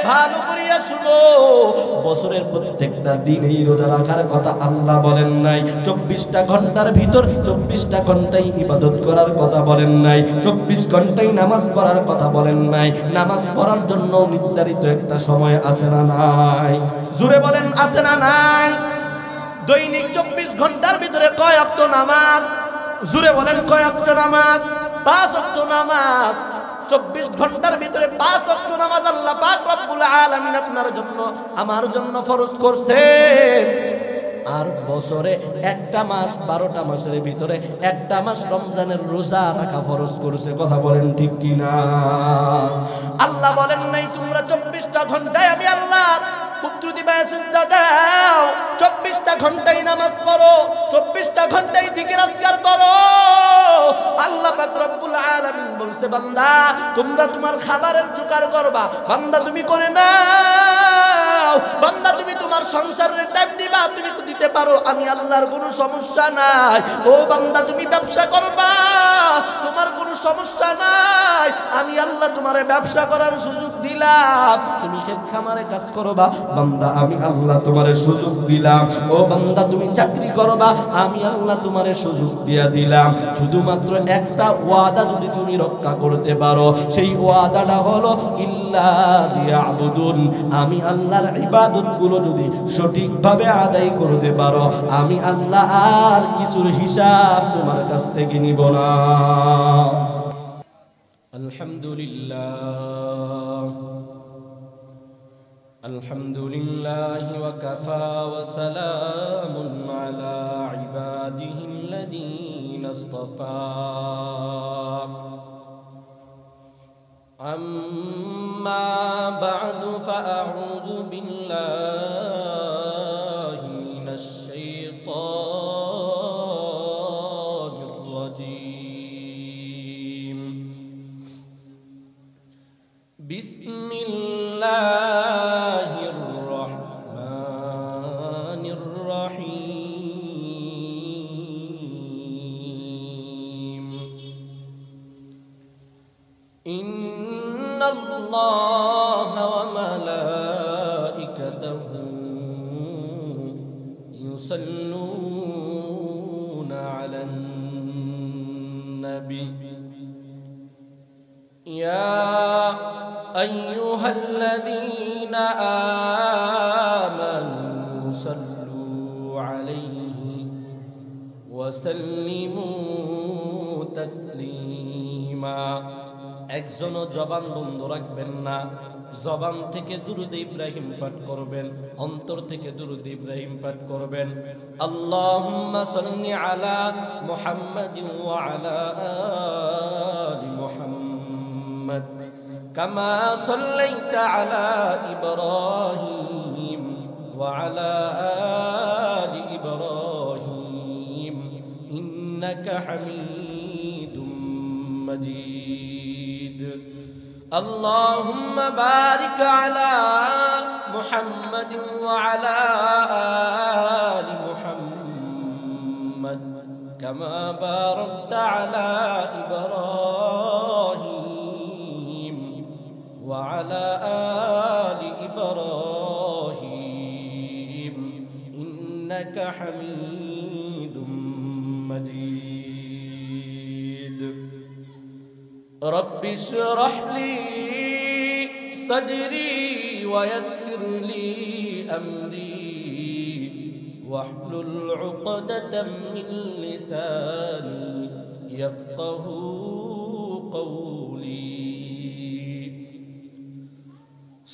ভালো করিয়া শুনো, বছরের প্রত্যেকটা দিনেই রোজা রাখার কথা আল্লাহ বলেন নাই। 24টা ঘন্টার ভিতর 24টা ঘন্টাই ইবাদত করার কথা বলেন নাই, 24 ঘন্টাই নামাজ পড়ার কথা বলেন নাই। নামাজ পড়ার জন্য নির্ধারিত একটা সময় আছে না নাই? জোরে বলেন, আছে না নাই? দৈনিক 24 ঘন্টার ভিতরে কয় ওয়াক্ত নামাজ? জোরে বলেন, কয় ওয়াক্ত নামাজ? 5 ওয়াক্ত নামাজ। 24 ঘন্টার ভিতরে 5 ওয়াক্ত নামাজ আল্লাহ পাক রব্বুল আলামিন আপনার জন্য আমার জন্য ফরজ করছেন। আর বছরে একটা মাস, 12টা মাসের ভিতরে একটা মাস রমজানের রোজা রাখা ফরজ করেছে। কথা বলেন ঠিক কিনা? আল্লাহ বলেন নাই তোমরা 24টা ঘন্টায় আমি আল্লাহ পুত্র দিবা সেজদা দাও, 24টা ঘন্টায় নামাজ পড়ো, 24টা ঘন্টায় জিকির আজকার করো। আল্লাহ পাক রব্বুল আলামিন বলছে বান্দা তোমরা তোমার খাবারের জোগাড় করবা, বান্দা তুমি করে নাও। বান্দা তুমি তোমার সংসারের টাইম দিবা, তুমি তো দিতে পারো, আমি আল্লাহর কোনো সমস্যা নাই। ও বান্দা তুমি ব্যবসা করবা, তোমার কোনো সমস্যা নাই, আমি আল্লাহ তোমারে ব্যবসা করার সুযোগ দিলাম। তুমি ক্ষেত খামারে কাজ করবা, বান্দা আমি আল্লাহ তোমারে সুযোগ দিলাম। ও বান্দা তুমি চাকরি করবা, আমি আল্লাহ তোমারে সুযোগ দিয়া দিলাম। শুধুমাত্র একটা ওয়াদা যদি তুমি রক্ষা করতে পারো, সেই ওয়াদাটা হলো ইল্লা লিয়াবুদুন, আমি আল্লাহর ইবাদত গুলো যদি সঠিকভাবে আদায় করতে পারো, আমি আল্লাহ আর কিছুর হিসাব তোমার কাছ থেকে নিব না। আলহামদুলিল্লাহ আলহামদুলিল্লাহি ওয়া কাফা ওয়া সালামুন আলা ইবাদিহিল্লাযীনা ইসতাফা। আম্মা বা'দু ফাআউযু বিল্লাহি মিনাশ শাইতানির রাজীম। বিসমিল্লাহির রহমানির রহিম। ইন্নাল্লাহা ওয়া মালাইকাতাহু ইউসাল্লুনা আলান নবী ইয়া আইয়ুহাল্লাযীনা আমানু সাল্লু আলাইহি ওয়া সাল্লিমু তাসলিমা। একজনও জবান বন্ধ রাখবেন না, জবান থেকে দুরূদ ইব্রাহিম পাঠ করবেন, অন্তর থেকে দুরূদ ইব্রাহিম পাঠ করবেন। আল্লাহুম্মা সাল্লি আলা মুহাম্মাদিন ওয়া আলা আলি মুহাম্মাদ কামা সাল্লাইতা আলা ইব্রাহিম ওয়া আলা আলি ইব্রাহিম ইন্নাকা হামিদুম মাজিদ। اللهم بارك على محمد وعلى آل محمد كما باركت على إبراهيم وعلى آل إبراهيم إنك حميد مجيد. رب اشرح لي صدري ويسر لي أمري واحلل عقدة من لساني يفقه قولي.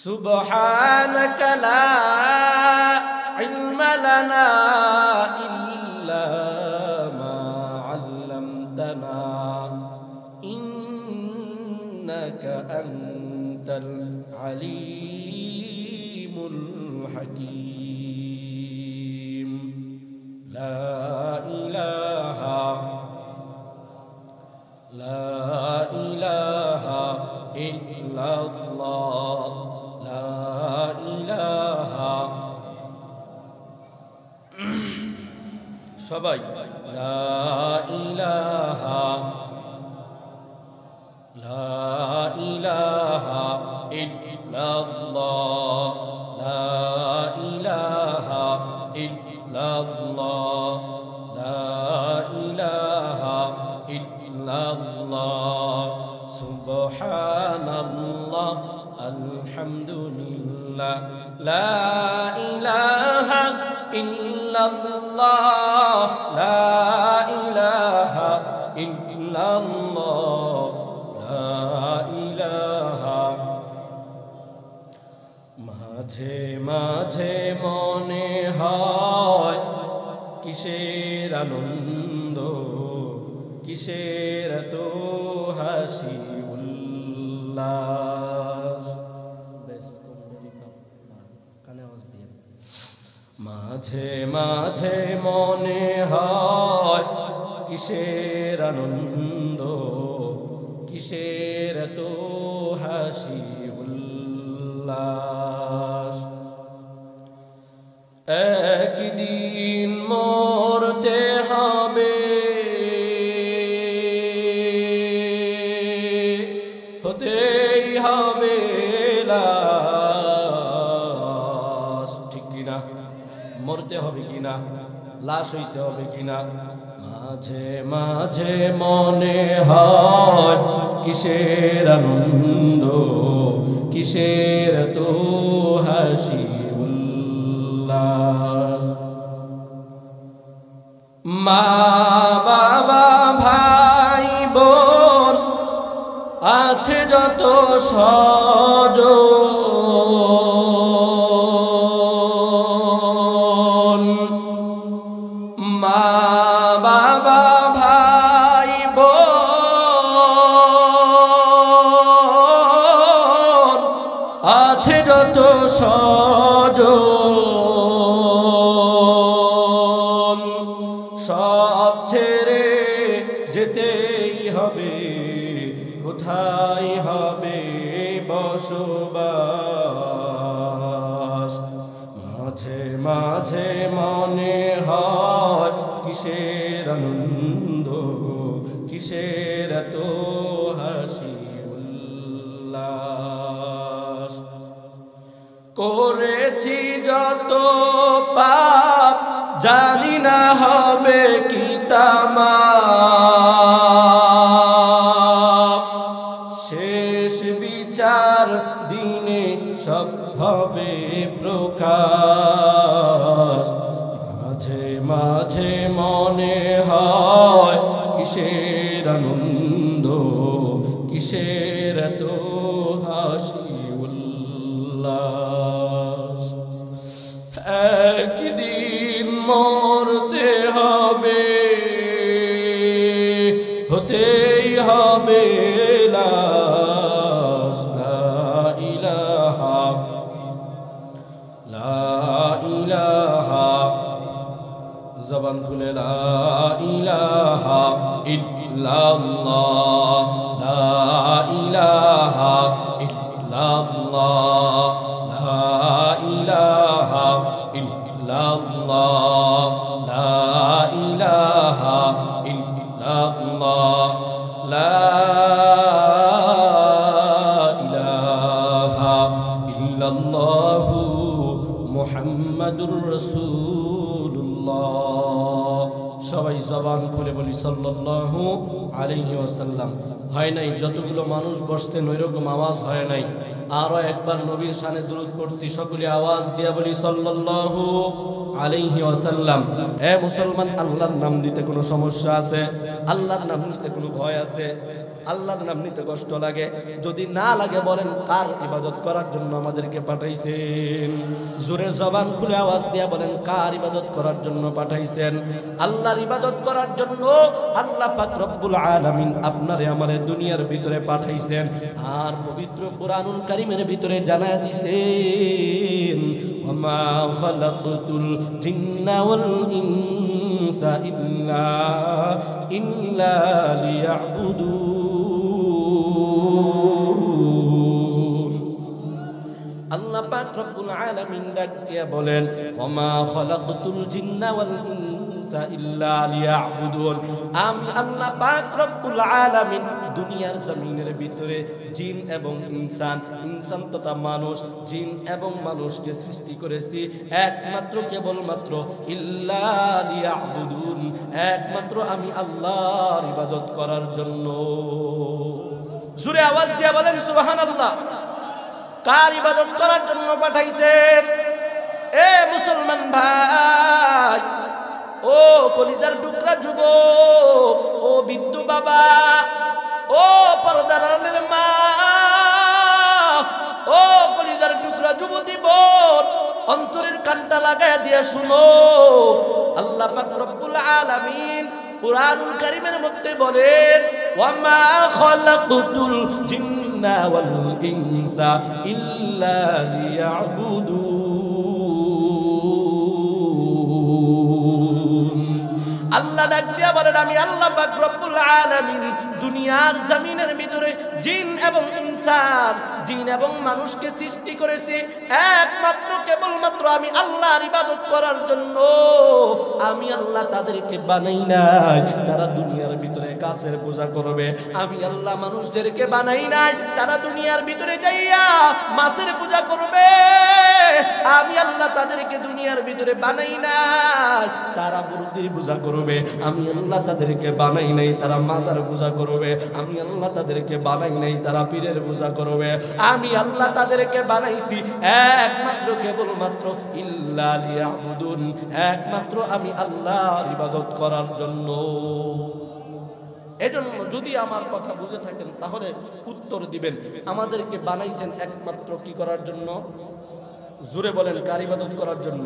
سبحانك لا علم لنا إلا ما علمتنا إنك أنت العليم الحكيم. لا إله إلا الله لا إله সবাই লা ইলাহা ইল্লাল্লাহ ইল্লাল্লাহ সুবহানাল্লাহ আলহামদুলিল্লাহ লা ইলাহা ইল্লাল্লাহ লা ইলাহা ইল্লাল্লাহ লা ইলাহা। মাঝে মাঝে মনে হয় কিসের আনন্দ, কিসের তো হাসি উল্লাস। মাঝে মাঝে মনে হয় কিসের আনন্দ, কিসের তো হাসি উল্লাস। একদিন মরতে হবে, হতেই হবে লাশ, ঠিক কিনা? মরতে হবে কিনা, লাশ হইতে হবে কিনা। মাঝে মাঝে মনে হয় কিসের আনন্দ, কিসের তো হাসি উল্লাস। মা বাবা ভাই বোন আছে যত স্বজন, মা বাবা ভাই বোন আছে যত স্বজন, সব ছেড়ে যেতেই হবে, কোথায় হবে বসবাস। মাঝে মাঝে মনে হয় কিসের আনন্দ, কিসের তো হাসি উল্লাস। করেছি যত পাপ জানি না হবে কি তামাপ, শেষ বিচার দিনে সব হবে প্রকাশ। মাঝে মাঝে মনে হয় কিসের আনন্দ, কিসের তো হাসি উল্লাস। একদিন মরতে হবে, হতেই হবে লাশ। লা ইলাহা লা ইলাহা, জবান খুলে লা ইলাহা ইল্লাল্লাহ লা ইলাহা ইল্লাল্লাহ লা ইলাহা ইল্লাল্লাহ লা ইলাহা ইল্লাল্লাহ লা ইলাহা ইল্লাল্লাহ মুহাম্মাদুর রাসূলুল্লাহ। সবাই জবান খুলে বলি সাল্লাল্লাহু আলাইহি ওয়াসাল্লাম। হয় নাই, যতগুলো মানুষ বসতেন ওইরকম আওয়াজ হয় নাই। আরো একবার নবীর শানে দুরূদ পড়ছি, সকলে আওয়াজ দিয়া বলি সাল্লাল্লাহু আলাইহি ওয়াসাল্লাম। হে মুসলমান, আল্লাহর নাম দিতে কোনো সমস্যা আছে? আল্লাহর নাম নিতে কোনো ভয় আছে? আল্লাহর নাম নিতে কষ্ট লাগে? যদি না লাগে বলেন, কার ইবাদত করার জন্য আমাদেরকে পাঠাইছেন? জোরে জবান খুলে আওয়াজ দিয়া বলেন, কার ইবাদত করার জন্য পাঠাইছেন? আল্লাহর ইবাদত করার জন্য আল্লাহ পাক রব্বুল আলামিন আপনারে আমারে দুনিয়ার ভিতরে পাঠাইছেন। আর পবিত্র কোরআনুল কারীমের ভিতরে জানায় দিয়েছেন, ওমা খালাকতুল জিন্না ওয়াল ইনসা ইল্লা লিয়াবুদুন। আল্লাহ পাক রব্বুল আলামিন ডাক দিয়া বলেন, ওমা খালাকতুল জিন্না ওয়াল ইনসা ইনসা ইল্লা লিয়াবুদুন। আমি আল্লাহ পাক রব্বুল আলামিন দুনিয়ার জমিনের ভিতরে জিন এবং ইনসান তথা মানুষ, জিন এবং মানুষকে সৃষ্টি করেছি একমাত্র কেবলমাত্র ইল্লা লিয়াবুদুন, একমাত্র আমি আল্লাহর ইবাদত করার জন্য। জোরে আওয়াজ দিয়ে বলেন সুবহানাল্লাহ। কার ইবাদত করার জন্য পাঠাইছেন? এ মুসলমান ভাই, ও কলিজার টুকরা যুবক, ও বিদ্যু বাবা, ও পর্দার আড়ালের মা, ও কলিজার টুকরা যুবতী বোন, অন্তরের কানটা লাগায় দিয়ে শুনো। আল্লাহ পাক রব্বুল আলামিন কুরআনুল কারীমের মধ্যে বলেন, ওয়ামা খালাকতুল জিন্না ওয়াল ইনসা ইল্লা লিয়াবুদুন। আল্লাহ ডাক দিয়া বলেন, আমি আল্লাহ পাক রব্বুল আলামিন দুনিয়ার জমিনের ভিতরে জিন এবং ইনসান, জিন এবং মানুষকে সৃষ্টি করেছি একমাত্র কেবলমাত্র আমি আল্লাহর ইবাদত করার জন্য। আমি আল্লাহ তাদেরকে বানাই নাই তারা দুনিয়ার ভিতরে গাছের পূজা করবে। আমি আল্লাহ মানুষদেরকে বানাই নাই তারা দুনিয়ার ভিতরে যাইয়া মাছের পূজা করবে। আমি আল্লাহ তাদেরকে দুনিয়ার ভিতরে বানাই নাই তারা মূর্তির পূজা করবে। আমি আল্লাহ তাদেরকে বানাই নাই তারা মাজার পূজা করবে। আমি আল্লাহ তাদেরকে বানাই নাই তারা পীরের পূজা করবে। আমি আল্লাহ তাদেরকে বানাইছি একমাত্র কেবলমাত্র ইল্লা লিয়াবুদুন, একমাত্র আমি আল্লাহর ইবাদত করার জন্য। এজন্য যদি আমার কথা বুঝে থাকেন তাহলে উত্তর দিবেন, আমাদেরকে বানাইছেন একমাত্র কি করার জন্য? জোরে বলেন, কার ইবাদত করার জন্য?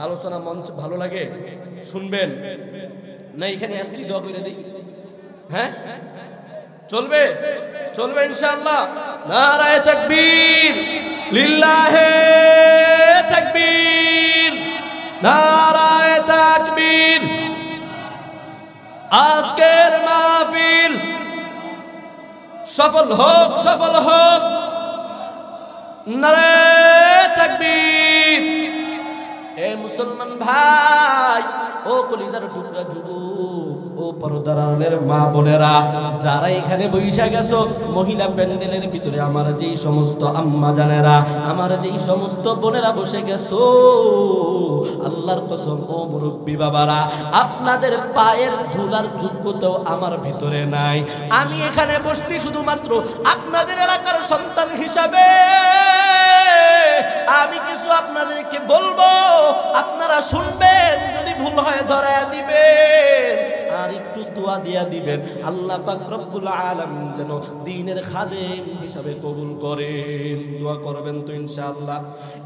আলোচনা মঞ্চ ভালো লাগে শুনবেন না? এখানে আজকে দোয়া করে দিই, হ্যাঁ চলবে? চলবে ইনশাআল্লাহ। নারায়ে তাকবীর, লিল্লাহে তাকবীর, নারায়ে তাকবীর। আজকের মাহফিল সফল হোক, সফল হোক। নারায়ে তাকবীর। এ মুসলমান ভাই, ও কলিজার টুকরা যুবক, ও পর্দার আড়ালের মা বোনেরা, যারা এখানে বইসা গেছো মহিলা প্যান্ডেলের ভিতরে, আমার যেই সমস্ত আম্মা জানেরা, আমার যেই সমস্ত বোনেরা বসে গেছো, আল্লাহর কসম ও মুরব্বী বাবারা, আপনাদের পায়ের ধুলার যোগ্যতাও আমার ভিতরে নাই। আমি এখানে বসছি শুধুমাত্র আপনাদের এলাকার সন্তান হিসাবে। আমি কিছু আপনাদেরকে বলবো, আপনারা শুনবেন, যদি ভুল হয় ধরায়া দিবেন আর একটু দোয়া দিয়া দিবেন। আল্লাহ পাক রব্বুল আলামিন যেন দ্বীনের খাদেম হিসাবে কবুল করেন। দোয়া করবেন তো ইনশাআল্লাহ।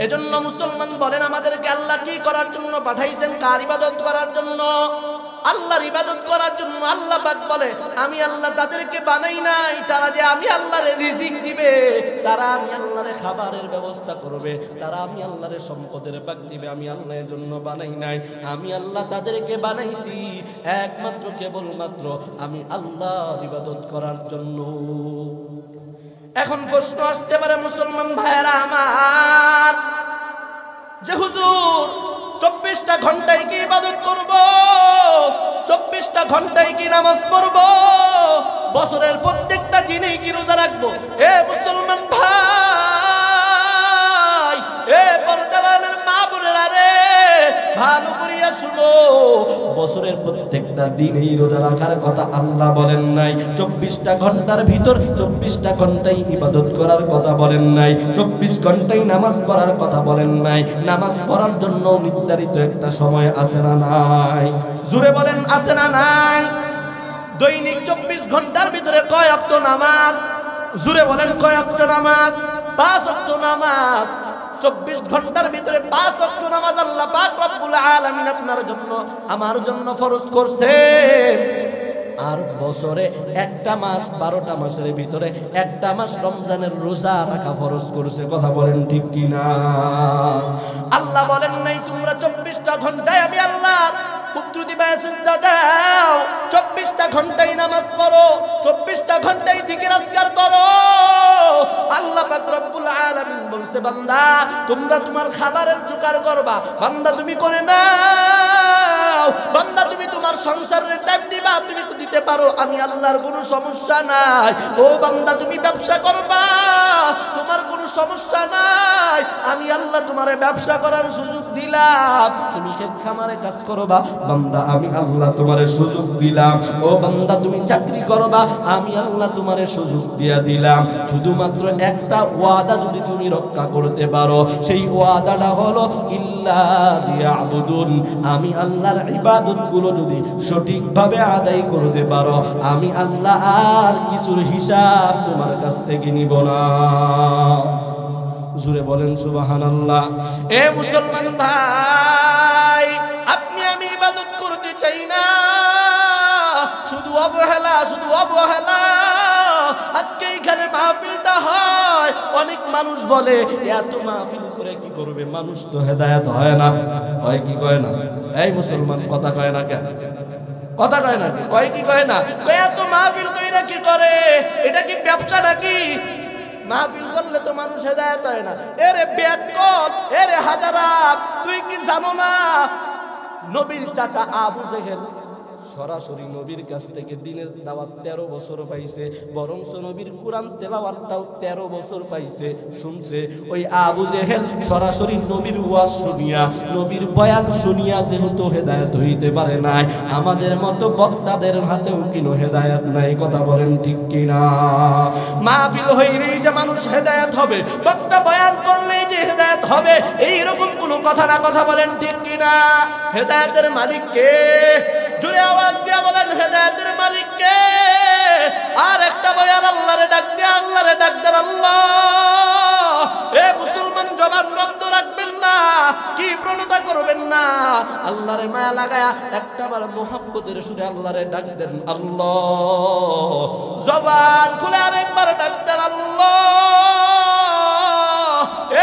এজন্য মুসলমান বলেন, আমাদেরকে আল্লাহ কি করার জন্য পাঠাইছেন? কার ইবাদত করার জন্য? আল্লাহর ইবাদত করার জন্য। আল্লাহ পাক বলে, আমি আল্লাহ তাদেরকে বানাই নাই তারা যে আমি আল্লাহরে রিজিক দিবে, তারা আমি আল্লাহরে খাবারের ব্যবস্থা করবে, তারা আমি আল্লাহরে সম্পদের ভাগ দিবে। আমি আল্লাহর জন্য বানাই নাই, আমি আল্লাহ তাদেরকে বানাইছি একমাত্র কেবলমাত্র আমি আল্লাহর ইবাদত করার জন্য। এখন প্রশ্ন আসতে পারে মুসলমান ভাইয়েরা আমার, যে হুজুর 24টা ঘন্টায় কি ইবাদত করব? 24টা ঘন্টায় কি নামাজ পড়ব? বছরের প্রত্যেকটা দিনেই কি রোজা রাখবো? এ মুসলমান ভাই, এ পর্দার আড়ালের মা বোনেরা রে, ভালো করিয়া শুনো, বছরের প্রত্যেকটা দিনেই রোজা রাখার কথা আল্লাহ বলেন নাই। 24টা ঘন্টার ভিতর 24টা ঘন্টাই ইবাদত করার কথা বলেন নাই। 24 ঘন্টাই নামাজ পড়ার কথা বলেন নাই। নামাজ পড়ার জন্য নির্ধারিত একটা সময় আছে না নাই? জোরে বলেন, আছে না নাই? দৈনিক 24 ঘন্টার ভিতরে কয় ওয়াক্ত নামাজ? জোরে বলেন, কয় ওয়াক্ত নামাজ? 5 ওয়াক্ত নামাজ। 24 ঘন্টার ভিতরে 5 ওয়াক্ত নামাজ আল্লাহ পাক রব্বুল আলামিন আপনার জন্য আমার জন্য ফরজ করছেন। আর বছরে একটা মাস, 12টা মাসের ভিতরে একটা মাস রমজানের রোজা রাখা ফরজ করছে। কথা বলেন ঠিক কিনা? আল্লাহ বলেন নাই তোমরা 24টা ঘন্টায় আমি আল্লাহ কুদরতি মেসেজ দাও, 24টা ঘন্টায় নামাজ পড়ো, 24টা ঘন্টায় জিকির আজকার করো। আল্লাহ পাক রব্বুল আলামিন বলছে, বান্দা তোমরা তোমার খাবারের জোগাড় করবা, বান্দা তুমি করে না। দাও বান্দা, তুমি তোমার সংসারের টাইম দিবা, তুমি তো দিতে পারো, আমি আল্লাহর কোনো সমস্যা নাই। ও বান্দা তুমি ব্যবসা করবা, তোমার কোনো সমস্যা নাই, আমি আল্লাহ তোমারে ব্যবসা করার সুযোগ দিলাম। তুমি ক্ষেত খামারে কাজ করবা বান্দা, আমি আল্লাহ তোমারে সুযোগ দিলাম। ও বান্দা তুমি চাকরি করবা, আমি আল্লাহ তোমারে সুযোগ দিয়া দিলাম। শুধুমাত্র একটা ওয়াদা যদি তুমি রক্ষা করতে পারো, সেই ওয়াদাটা হলো ইল্লা লিয়াবুদুন, আমি আল্লাহর ইবাদতগুলো যদি সঠিকভাবে আদায় করতে পারো, আমি আল্লাহ আর কিছুর হিসাব তোমার কাছ থেকে নিব না। জোরে বলেন সুবহানাল্লাহ। এ মুসলমান ভাই, আপনি আমি ইবাদত করতে চাই না, শুধু অবহেলা, শুধু অবহেলা। আজকে এখানে মাহফিলটা হয়, অনেক মানুষ বলে এত মাহফিল করে কি করবে, মানুষ তো হেদায়েত হয় না। হয় কি কয় না? এই মুসলমান কথা কয় না কেন? কথা কয় না, কয় কি কয় না? এত মাহফিল কইরা কি করে? এটা কি ব্যবসা নাকি? মাহফিল করলে তো মানুষ হেদায়েত হয় না। এরে বেকল, এরে হাজারাত, তুই কি জানো না নবীর চাচা আবু জেহেল সরাসরি নবীর কাছ থেকে দিনের দাওয়াত 13 বছর পাইছে, বরংস নবীর কোরআন তেলাওয়াতটাও 13 বছর পাইছে, শুনছে। ওই আবু জেহেল সরাসরি নবীর ওয়াজ শুনিয়া, নবীর বয়ান শুনিয়া যেহেতু হেদায়েত হইতে পারে নাই, আমাদের মতো বক্তাদের হাতেও কিনো হেদায়েত নাই। কথা বলেন ঠিক কিনা? মাহফিল হইলেই যে মানুষ হেদায়েত হবে, বক্তা বয়ান করলেই যে হেদায়েত হবে, এইরকম কোনো কথা না। কথা বলেন ঠিক কিনা? হেদায়েতের মালিক কে? জোরে আওয়াজ দিয়া বলেন, হেদায়েতের মালিক কে? আর একটা বয়ান আল্লাহরে ডাক দে, আল্লাহরে ডাক দেন আল্লাহ। এ মুসলমান, জবান বন্ধ রাখবেন না, কি প্রণতা করবেন না, আল্লাহরে মায়া লাগায়া একটাবার মুহাব্বতের সুরে আল্লাহরে ডাক দেন আল্লাহ। জবান খুলে আরেকবার ডাক দেন আল্লাহ।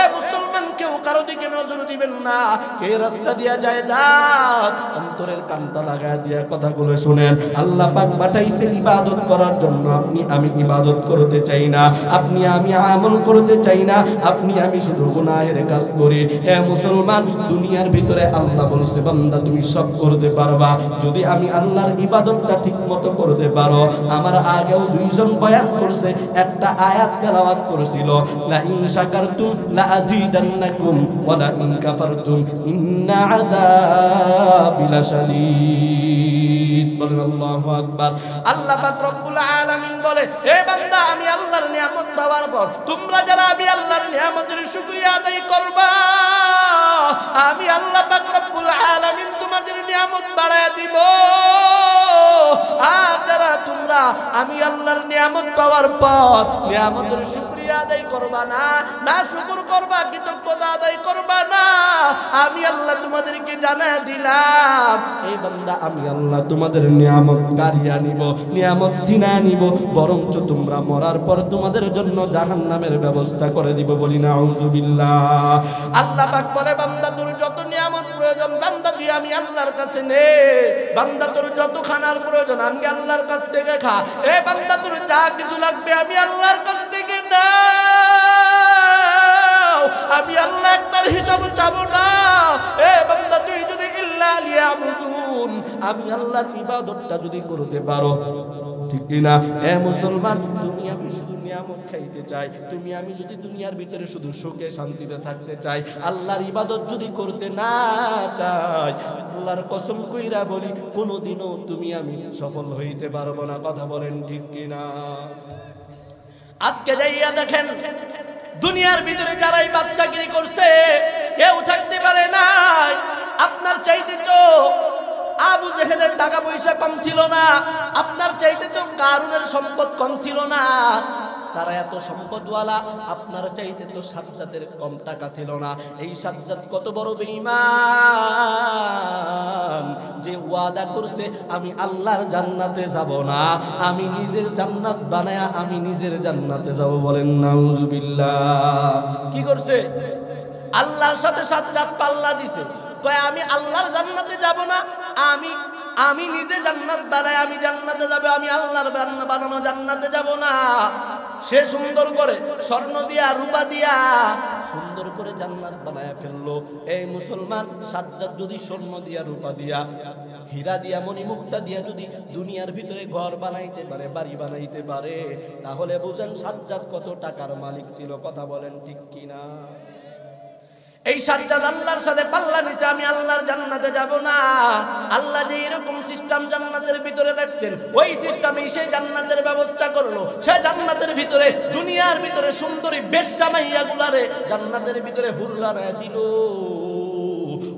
এ মুসলমান, কেউ কারো দিকে নজর দিবেন না, কে রাস্তা দিয়া যায় যাক, অন্তরের কানটা লাগায় দিয়া কথাগুলো শুনেন। আল্লাহ পাক পাঠাইছে ইবাদত করার জন্য। আপনি আমি ইবাদত করতে চাই না, আপনি আমি আমল করতে চাই না, আপনি আমি শুধু গুনাহের কাজ করি। হে মুসলমান, দুনিয়ার ভিতরে আল্লাহ বলছে বান্দা তুমি সব করতে পারবা যদি আমি আল্লাহর ইবাদতটা ঠিকমতো করতে পারো। আমার আগেও দুইজন বয়ান করছে, একটা আয়াত তেলাওয়াত করেছিল, লা ইন শাকারতুম লা আযীদান্নাকুম ওয়া লা ইন কাফারতুম ইন্না আযাবি লাশাদীদ। বলেন আল্লাহু আকবার। আল্লাহ পাক রব্বুল আলামিন বলে, হে বান্দা, আমি আল্লাহর নিয়ামত পাওয়ার পর তোমরা যারা আমি আল্লাহর নিয়ামতের শুকরিয়া আদায় করবা, আমি আল্লাহ পাক রব্বুল আলামিন তোমাদের নিয়ামত বাড়ায় দিব। আর যারা তোমরা আমি আল্লাহর নিয়ামত পাওয়ার পর নিয়ামতের শুকরিয়া আদায় করবা না, না শুকর করবা, কৃতজ্ঞতা আদায় করবা না, আমি আল্লাহ তোমাদেরকে জানায় দিলাম, এই বান্দা আমি আল্লাহ তোমাদের নিয়ামত কারিয়া নিব, নিয়ামত সিনা নিব, বরঞ্চ তোমরা মরার পর তোমাদের জন্য জাহান্নামের ব্যবস্থা করে দিব। বলি নাউযুবিল্লাহ। আল্লাহ পাক বলে, বান্দা তোর যত নিয়ামত প্রয়োজন বান্দা তুই আমি আল্লাহর কাছে নে, বান্দা তোর যত খানার প্রয়োজন আমি আল্লাহর কাছ থেকে খা, এ বান্দা তোর যা কিছু লাগবে আমি আল্লাহর কাছ থেকে নাও, আমি আল্লাহ একবার হিসাব চাবো না। এ বান্দা তুই যদি ইল্লা লিয়াবুদুন, আমি আল্লাহর ইবাদতটা যদি করতে পারো, ঠিক কিনা? এ মুসলমান, দুনিয়া আমি শুধু নিয়ামত খাইতে চাই, তুমি আমি যদি দুনিয়ার ভিতরে শুধু সুখে শান্তিতে থাকতে চাই, আল্লাহর ইবাদত যদি করতে না চাই, আল্লাহর কসম কইরা বলি কোনোদিনও তুমি আমি সফল হইতে পারবো না। কথা বলেন ঠিক কিনা? আজকে যাইয়া দেখেন দুনিয়ার ভিতরে যারাই বাচ্চাগিরি করছে কেউ থাকতে পারে নাই। আপনার চাইতে তো আবু জেহেলের টাকা পয়সা কম ছিল না, আপনার চাইতে তো কারুনের সম্পদ কম ছিল না, তারা এত সম্পদওয়ালা, আপনার চাইতে তো সাজ্জাদের কম টাকা ছিল না। এই সাজ্জাদ কত বড় বেঈমান যে ওয়াদা করছে আমি আল্লাহর জান্নাতে যাব না, আমি নিজের জান্নাত বানায়া আমি নিজের জান্নাতে যাব। বলেন নাউযুবিল্লাহ। কি করছে? আল্লাহর সাথে সাজ্জাদ পাল্লা দিছে, কয় আমি আল্লাহর জান্নাতে যাব না, আমি নিজে জান্নাত বানাই আমি জান্নাতে যাব, আমি আল্লাহর বানানো জান্নাতে যাব না। সে সুন্দর করে স্বর্ণ দিয়া রূপা দিয়া সুন্দর করে জান্নাত বানায় ফেললো। এই মুসলমান, সাজ্জাদ যদি স্বর্ণ দিয়া রূপা দিয়া হীরা দিয়া মণিমুক্তা দিয়া যদি দুনিয়ার ভিতরে ঘর বানাইতে পারে, বাড়ি বানাইতে পারে, তাহলে বুঝেন সাজ্জাদ কত টাকার মালিক ছিল। কথা বলেন ঠিক কিনা? এই সাজ্জাদ আল্লাহর সাথে পাল্লা নিছে, আমি আল্লাহর জান্নাতে যাব না। আল্লাহ যে এরকম সিস্টেম জান্নাতের ভিতরে রাখছেন, ওই সিস্টেমে সেই জান্নাতের ব্যবস্থা করলো। সে জান্নাতের ভিতরে, দুনিয়ার ভিতরে সুন্দরী বেশ্যা মাইয়াগুলারে জান্নাতের ভিতরে হুর বানায় দিল।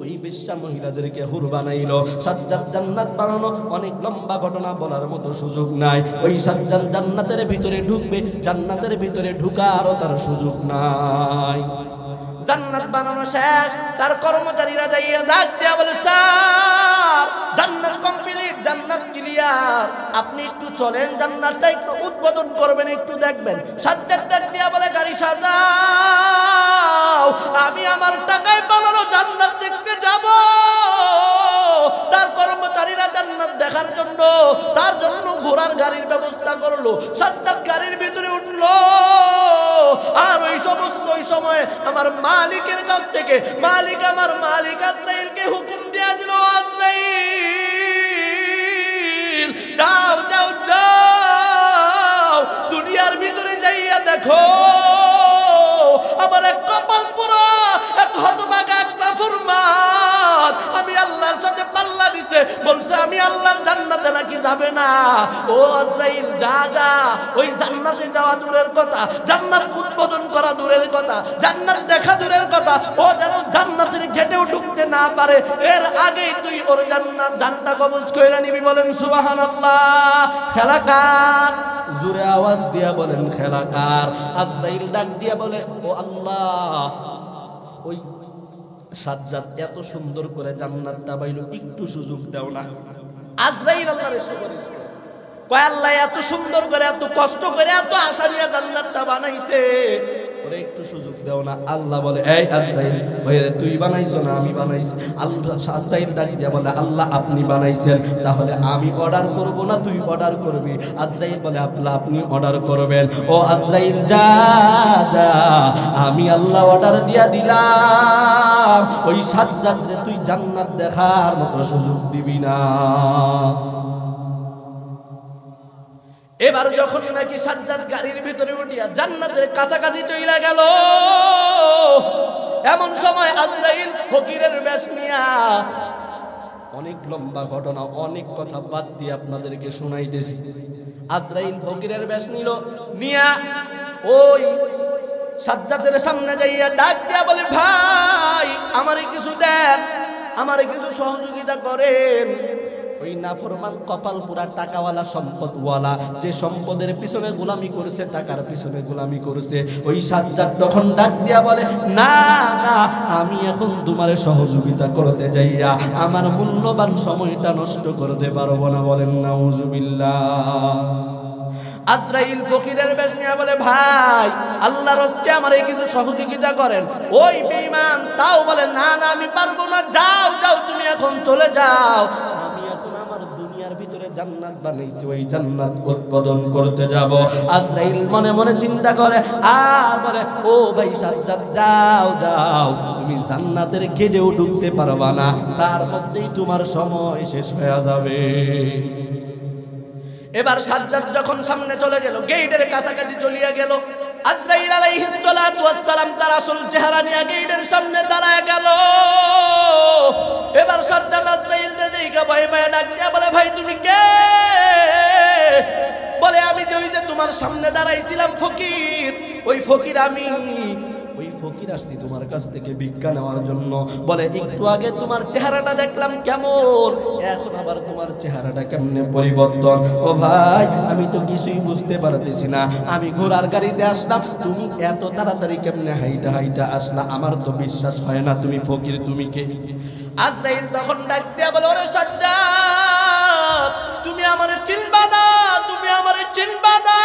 ওই বেশ্যা মহিলাদেরকে হুর বানাইলো। সাজ্জাদ জান্নাত বানানো অনেক লম্বা ঘটনা, বলার মতো সুযোগ নাই। ওই সাজ্জাদ জান্নাতের ভিতরে ঢুকবে, জান্নাতের ভিতরে ঢুকারও তার সুযোগ নাই। জান্নাত বানানো শেষ, তার কর্মচারীরা যাইয়া ডাক দিয়া বলে, স্যার জান্নাত কমপ্লিট, জান্নাত ক্লিয়ার, আপনি একটু চলেন, জান্নাতটা একটু উদ্বোধন করবেন, একটু দেখবেন। সাজ্জাদ ডাক দিয়া বলে, গাড়ি সাজাও, আমি আমার টাকায় বানানো জান্নাত দেখতে যাব। তার কর্মচারীরা জান্নাত দেখার জন্য তার জন্য ঘোড়ার গাড়ির ব্যবস্থা করলো। সাজ্জাদ গাড়ির ভিতরে উঠলো, আর ওই সময় আমার মালিকের কাছ থেকে আমার মালিক আজরাইলকে হুকুম দিয়ে দিল, আজরাইল যাও যাও যাও, দুনিয়ার ভিতরে যাইয়া দেখো আমার এক কপাল পুরো, এক হতভাগা, এক নাফরমান আমি আল্লাহর সাথে পাল্লা দিছে, বলছে আমি আল্লাহর জান্নাতে নাকি যাবে না। ও আজরাইল যা যা, ওই জান্নাতে যাওয়া দূরের কথা, জান্নাত উদ্বোধন করা দূরের কথা, জান্নাত দেখা দূরের কথা, ও যেন জান্নাতের গেটেও ঢুকতে না পারে, এর আগেই তুই ওর জান্নাত জানটা কবজ কইরা নিবি। বলেন সুবহানাল্লাহ। খেলাকার, জোরে আওয়াজ দিয়া বলেন খেলাকার। আজরাইল ডাক দিয়া বলে, ও আল্লাহ, ওই সাজ্জাদ এত সুন্দর করে জান্নাতটা পাইলো, একটু সুযোগ দাও না। আজরাইল আল্লাহর এসে বলে, কয় আল্লাহ এত সুন্দর করে, এত কষ্ট করে, এত আশা নিয়ে জান্নাতটা বানাইছে, ওরে একটু সুযোগ দাও না। আল্লাহ বলে, এই আজরাইল, তুই বানাইছো না আমি বানাইছি? আল্লাহ আজরাইল ডাক দিয়া বলে, আল্লাহ আপনি বানাইছেন, তাহলে আমি অর্ডার করব না তুই অর্ডার করবি? আজরাইল বলে, আল্লাহ আপনি অর্ডার করবেন। ও আজরাইল যা যা, আমি আল্লাহ অর্ডার দিয়া দিলাম, ওই সাজ্জাদরে তুই জান্নাত দেখার মতো সুযোগ দিবি না। এবার যখন নাকি সাজ্জাদ গাড়ির ভিতরে উঠিয়া জান্নাতের কাছাকাছি চলে গেল, এমন সময় আজরাইল ফকিরের বেশ নিয়া, অনেক লম্বা ঘটনা, অনেক কথা বাদ দিয়ে আপনাদেরকে শোনাইতেছি। আজরাইল ফকিরের বেশ নিল, নিয়া ওই সাজ্জাদের সামনে যাইয়া ডাক দিয়া বলে, ভাই আমারে কিছু দেন, আমারে কিছু সহযোগিতা করেন। ওই নাফরমান কপাল পুরা টাকাওয়ালা, সম্পদওয়ালা, যে সম্পদের পিছনে গোলামি করেছে, টাকার পিছনে গোলামি করেছে, ওই সাজ্জাদ তখন ডাক দিয়া বলে, না না, আমি এখন তোমার সহযোগিতা করতে যাইয়া আমার মূল্যবান সময়টা নষ্ট করতে পারবো না। বলেন নাউজুবিল্লাহ। আজরাইল ফকিরের বেশ নিয়ে বলে, ভাই আল্লাহর হস্তে আমারে কিছু সহযোগিতা করেন। ওই বেঈমান তাও বলে, না না আমি পারবো না, যাও যাও তুমি এখন চলে যাও, জান্নাত বানাইছি, ওই জান্নাত উদ্বোধন করতে যাব। আজরাইল মনে মনে চিন্তা করে আর বলে, ও ভাই সাজ্জাদ যাও যাও, তুমি জান্নাতের গেটেও ঢুকতে পারবা না, তার মধ্যেই তোমার সময় শেষ হয়ে যাবে। এবার সাজ্জাদ যখন সামনে চলে গেল, গেটের কাছাকাছি চলিয়া গেল, আজরাইল আলাইহিস সালাতু ওয়াস সালাম তার আসল চেহারা নিয়ে গেটের সামনে দাঁড়ায় গেল। এবার সাজ্জাদ আজরাইল দেখে ভয় ভয় ডাক দিয়া বলে, ভাই তুমি কে? বলে, আমি যে ওই যে তোমার সামনে দাঁড়াইছিলাম ফকির, ওই ফকির আমি, ওই ফকির আসছি তোমার কাছ থেকে ভিক্ষা নেওয়ার জন্য। বলে, একটু আগে তোমার চেহারাটা দেখলাম কেমন, এখন আবার তোমার চেহারাটা কেমনে পরিবর্তন? ও ভাই আমি তো কিছুই বুঝতে পারতেছি না, আমি ঘোড়ার গাড়িতে আসলাম, তুমি এত তাড়াতাড়ি কেমনে হাইটা হাইটা আসলা, আমার তো বিশ্বাস হয় না তুমি ফকির, তুমি কে? আজরাইল তখন ডাক দিয়া বলে, ওরে সাজ্জাদ তুমি আমারে চিনবা না, তুমি আমারে চিনবা না,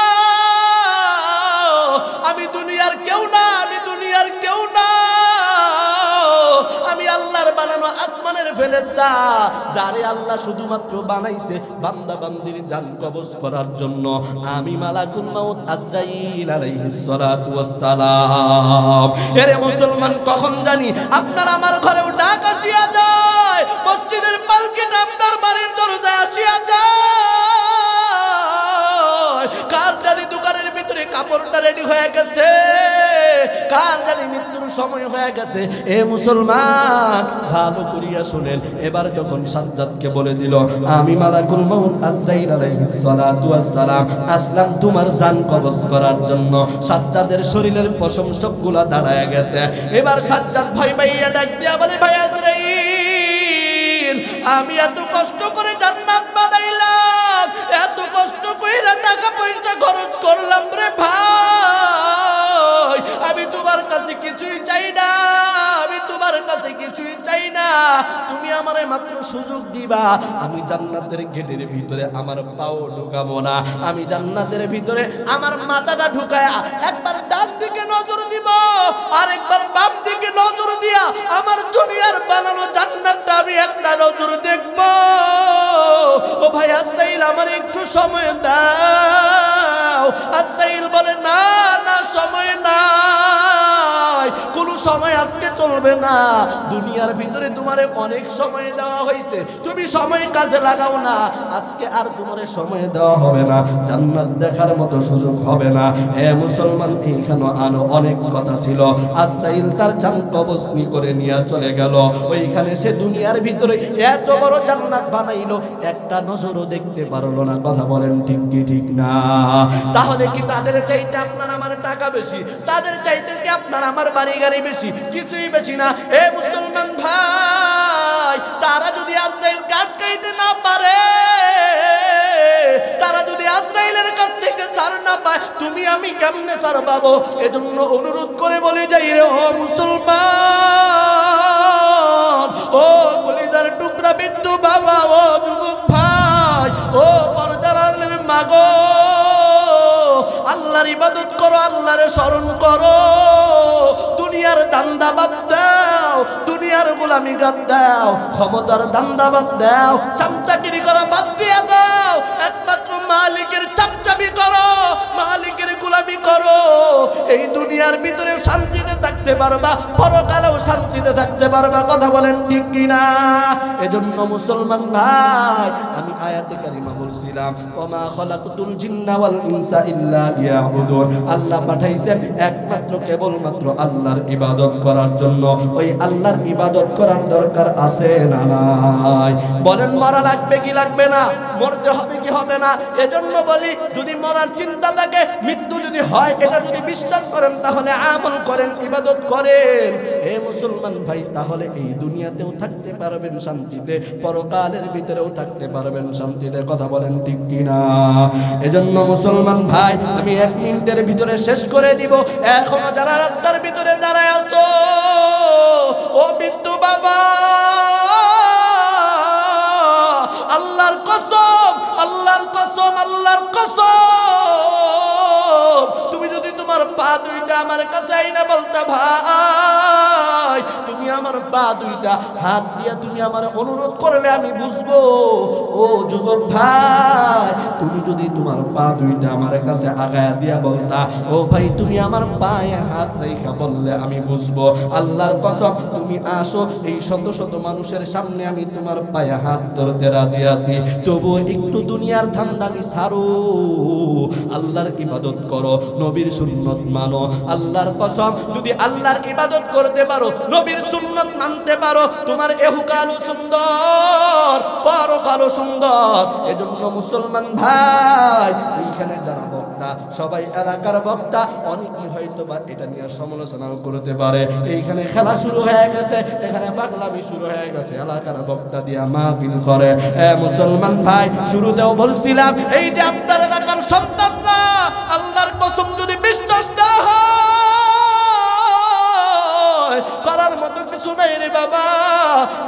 আমি দুনিয়ার কেউ না, আমি দুনিয়ার কেউ না, আমি আল্লাহর বানানো আসমানের ফেরেশতা যারে আল্লাহ শুধুমাত্র বানাইছে বান্দা বান্দির জান কবজ করার জন্য, আমি মালাকুল মাউত আজরাইল আলাইহিস সালাতু ওয়াস সালাম। এরে মুসলমান, কখন জানি আপনার আমার ঘরেও ডাক আসিয়া যায়, মসজিদের পালকিটা আপনার বাড়ির দরজায় আসিয়া যায়। কার জানি দোকানের ভিতরে কাপড়টা রেডি হয়ে গেছে, কার জানি মৃত্যুর সময় হয়ে গেছে। এ মুসলমান, ভালো করিয়া শুনেন। এবার যখন সাজ্জাদকে বলে দিল, আমি মালাকুল মাউত আজরাইল আলাইহিস সালাতু ওয়াস সালাম আসলাম তোমার জান কবজ করার জন্য, সাজ্জাদের শরীরের পশম সবগুলা দাঁড়ায় গেছে। এবার সাজ্জাদ ভয় পাইয়া ডাক দিয়া বলে, ভাই আজরাইল, আমি এত কষ্ট করে জান্নাত বানাইলাম, এত কষ্ট কইরা টাকা পয়সা খরচ করলাম রে ভাই, আমি তোমার কাছে কিছুই চাই না, আমি তোমার কাছে কিছুই চাই না, তুমি আমারে মাত্র সুযোগ দিবা, আমি জান্নাতের গেটের ভিতরে আমার পাও ঢুকাবো না, আমি জান্নাতের ভিতরে আমার মাথাটা ঢুকায়া একবার ডান দিকে নজর দিব আর একবার বাম দিকে নজর দিয়া আমার দুনিয়ার বানানো জান্নাতটা আমি একটা নজর দেখব। ও ভাই আজরাইল, আমার একটু সময় দাও। আজরাইল বলে, না না, সময় নাই, কোন সময় আজকে চলবে না, দুনিয়ার ভিতরে তোমারে অনেক সময় দেওয়া হয়েছে, তুমি সময় কাজে লাগাও না, আজকে আর তোমারে সময় দেওয়া হবে না, জান্নাত দেখার মতো সুযোগ হবে না। এ মুসলমান, এইখানে আরো অনেক কথা ছিল। আজরাইল তার জান কবজ করে নিয়ে চলে গেল। ওইখানে সে দুনিয়ার ভিতরে এত বড় জান্নাত বানাইলো, একটা নজরও দেখতে পারলো না। কথা বলেন ঠিক কি ঠিক না? তাহলে কি তাদের চাইতে আপনার আমার টাকা বেশি? তাদের চাইতে কি আপনার আমার বাড়ি গাড়ি বেশি? কিছুই বেশি না। এ মুসলমান ভাই, তারা যদি আজরাইল আটকাইতে না পারে, তারা যদি আজরাইলের কাছ থেকে ছাড় না পায়, তুমি আমি কেমনে ছাড় পাবো? এজন্য অনুরোধ করে বলে যাই রে ও মুসলমান, ও কলিজার টুকরা বিন্দু বাবা, ও যুবক ভাই, ও পর্দার আলের মাগো, আল্লাহর ইবাদত করো, আল্লাহর স্মরণ করো, দুনিয়ার দান্দা বাদ দাও, দুনিয়ার গোলামি বাদ দাও, ক্ষমতার দান্দা বাদ দাও, চামচাগিরি করা বাদ দিয়ে দাও, একমাত্র মালিকের চামচামি করো, মালিকের গোলামি করো। এই দুনিয়ার ভিতরে শান্তিতে থাকতে পারবা, পরকালেও শান্তিতে থাকতে পারবা। কথা বলেন ঠিক কিনা? এজন্য মুসলমান ভাই, আমি আয়াতে কারিমা বলছিলাম, ওমা খলাকতুল জিন্না ওয়াল ইনসা ইল্লা লিয়াবুদুন, আল্লাহ পাঠাইছেন একমাত্র কেবলমাত্র আল্লাহর ইবাদত করার জন্য। ওই আল্লাহর ইবাদত করার দরকার আছে না নাই? বলেন, মরা লাগবে কি লাগবে না? মরতে হবে কি হবে না? এজন্য বলি, যদি মরার চিন্তা থাকে, মৃত্যু যদি হয়, এটা যদি বিশ্বাস করেন, তাহলে আমল করেন, ইবাদত করেন। হে মুসলমান ভাই, তাহলে এই দুনিয়াতেও থাকতে পারবেন শান্তিতে, পরকালের ভিতরেও থাকতে পারবেন শান্তিতে। কথা বলেন ঠিক কিনা? এজন্য মুসলমান ভাই, আমি 1 মিনিটের ভিতরে শেষ করে দিব। এখনো যারা রাস্তার ভিতরে দাঁড়ায় আছো, ও বিন্দু বাবা, আল্লাহর কসম, আল্লাহর কসম, আল্লাহর কসম, তুমি যদি তোমার পা দুইটা আমার কাছে আইনা বলতে, ভাই তুমি আমার পা দুইটা হাত দিয়া তুমি আমার অনুরোধ করলে আমি বুঝবো। ও যুবক ভাই, তুমি যদি তোমার পা দুইটা আমার কাছে আগায়া দিয়া বলতা, ও ভাই তুমি আমার পায়ে হাত রেখা বললে আমি বুঝবো। আল্লাহর কসম, তুমি আসো, এই শত শত মানুষের সামনে আমি তোমার পায়ে হাত ধরতে রাজি আছি, তবু একটু দুনিয়ার ধান্দামি ছাড়ো, আল্লাহর ইবাদত করো, নবীর সুন্নত মানো। আল্লাহর কসম, যদি আল্লাহর ইবাদত করতে পারো, নবীর সুন্নত মানতে পারো, তোমার এহকালও সুন্দর, পরকালও সুন্দর। এজন্য মুসলমান ভাই, এইখানে যারা বক্তা, সবাই এলাকার বক্তা, অনেকেই হয়তো বা এটা নিয়ে সমালোচনাও করতে পারে। এইখানে খেলা শুরু হয়ে গেছে, এখানে পাগলামি শুরু হয়ে গেছে, এলাকার বক্তা দিয়া মাহফিল করে। মুসলমান ভাই, শুরুতেও বলছিলাম, এই যে আপনার এলাকার সন্তানরা, আল্লাহর কসম যদি বিশ্বাস না হয়, করার মতো কিছু নাই রে বাবা।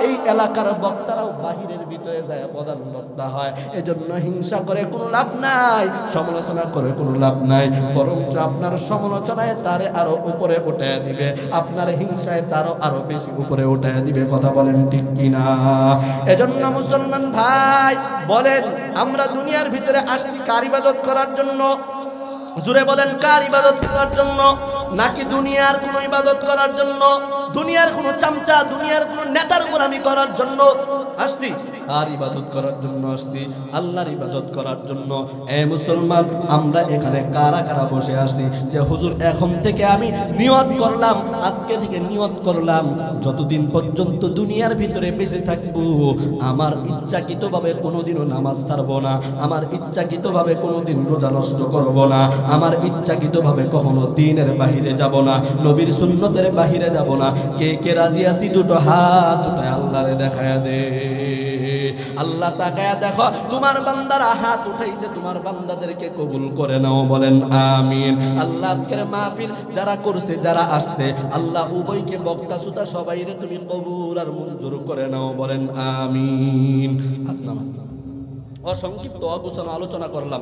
এই এলাকার বক্তারাও বাহিরের ভিতরে যায় প্রধান বক্তা হয়। এজন্য হিংসা করে কোনো লাভ নাই, সমালোচনা করে কোনো লাভ নাই, বরঞ্চ আপনার সমালোচনায় তারে আরো উপরে উঠায় দিবে, আপনার হিংসায় তারও আরো বেশি উপরে উঠায় দিবে। কথা বলেন ঠিক কিনা? এজন্য মুসলমান ভাই বলেন, আমরা দুনিয়ার ভিতরে আসছি কার ইবাদত করার জন্য? জুড়ে বলেন, কার ইবাদত করার জন্য? নাকি দুনিয়ার কোনো ইবাদত করার জন্য, দুনিয়ার কোনো চামচা, দুনিয়ার কোনো নেতার গোলামি করার জন্য আসছি? আর ইবাদত করার জন্য আসছি, আল্লাহর ইবাদত করার জন্য। এ মুসলমান, আমরা এখানে কারা কারা বসে আসছি যে হুজুর এখন থেকে আমি নিয়ত করলাম, আজকে থেকে নিয়ত করলাম যতদিন পর্যন্ত দুনিয়ার ভিতরে বেঁচে থাকবো আমার ইচ্ছাকৃতভাবে কোনোদিনও নামাজ ছাড়বো না, আমার ইচ্ছাকৃতভাবে কোনোদিন রোজা নষ্ট করবো না, আমার ইচ্ছাকৃতভাবে কখনো দ্বীনের বাহিরে যাব না, নবীর সুন্নতের বাহিরে যাব না। কে কে রাজি আছি? দুটো হাত উঠায় আল্লাহরে দেখায় দে। আল্লাহ তাকায়া দেখো, তোমার বান্দারা হাত উঠাইছে, তোমার বান্দাদেরকে কবুল করে নাও। বলেন আমিন। আল্লাহ আজকের মাহফিল যারা করছে, যারা আসছে, আল্লাহ উভয়কে বক্তা সুতা সবাইরে তুমি কবুল আর মঞ্জুর করে নাও। বলেন আমিন। অসংক্ষিপ্ত অগোছানো আলোচনা করলাম।